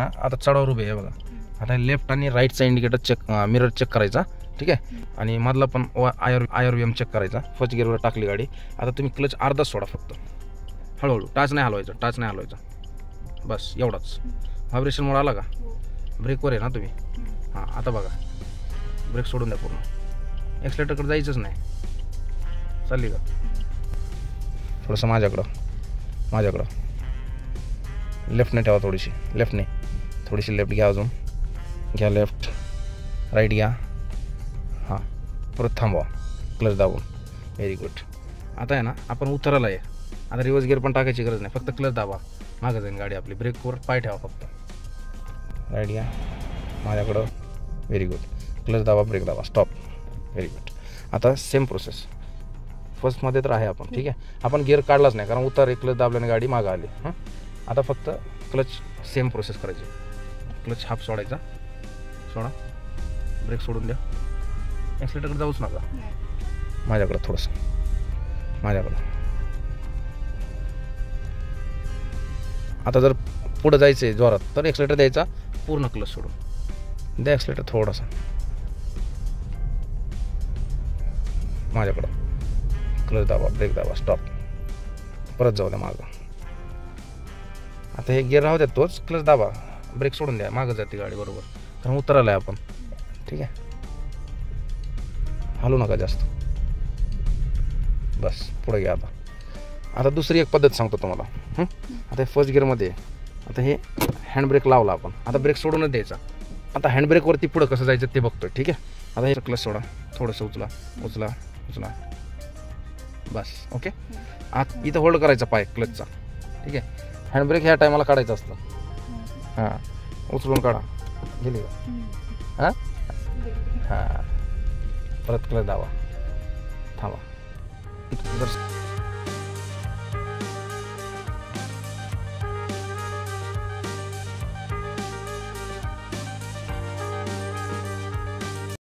ना आता चढावर उभे आहे बघा. आता लेफ्ट आणि राईटचा इंडिकेटर चेक मिरर चेक करायचा, ठीक आहे. आणि मधला पण IRVM चेक करायचा. फर्स्ट गिअरवर टाकली गाडी. आता तुम्ही क्लच अर्धा सोडा फक्त, हळूहळू. टाच नाही हलवायचा. बस एवढाच. व्हायब्रेशन मोड आला का? ब्रेकवर आहे ना तुम्ही? हां आता बघा, ब्रेक सोडून द्या पूर्ण. एक्सलेटरकडे जायचंच नाही. चालली का? थोडंसं माझ्याकडं लेफ्टने ठेवा, थोडीशी लेफ्ट घ्या, अजून घ्या लेफ्ट, राईट घ्या. हां परत थांबवा, क्लच दाबून. Very good. आता आहे ना आपण उतरायला आहे. आता रिव्हर्स गिअर पण टाकायची गरज नाही, फक्त क्लच दाबा, मागं जाईन गाडी आपली. ब्रेकवर पाय ठेवा फक्त. राईट घ्या माझ्याकडं. Very good. क्लच दाबा, ब्रेक दाबा, स्टॉप. Very good. आता सेम प्रोसेस फर्स्टमध्ये तर आहे आपण, ठीक आहे. आपण गिअर काढलाच नाही कारण उतार क्लच दाबल्याने गाडी मागं आली. हां आता फक्त क्लच सेम प्रोसेस करायची. क्लच हाफ सोडायचा, ब्रेक सोडून द्या. एक्सलेटरकडे जाऊच नका. माझ्याकडं आता जर पुढं जायचं आहे जोरात तर एक्सलेटर द्यायचा, पूर्ण क्लच सोडून द्या. एक्सलेटर थोडासा माझ्याकडं. क्लच दाबा, ब्रेक दाबा, स्टॉप. परत जाऊ द्या मागं. आता हे गिअर राहू द्या, तोच क्लच दाबा, ब्रेक सोडून द्या. मागं जाते गाडी बरोबर, कारण उतरायला आहे आपण, ठीक आहे. हलू नका जास्त. बस पुढे घ्या. आता दुसरी एक पद्धत सांगतो तुम्हाला. आता फर्स्ट गिअरमध्ये आता हे हँडब्रेक लावला आपण. आता ब्रेक सोडूनच द्यायचा. आता हँडब्रेकवरती पुढं कसं जायचं ते बघतोय, ठीक आहे. आता हे क्लच सोडा, थोडंसं उचला. बस ओके. आता इथं होल्ड करायचा पाय क्लचचा, ठीक आहे. हँडब्रेक ह्या टायमाला काढायचं असतं. हां उचलून काढा. गेली का? हां परत क्लच दाबा, थांबा. जर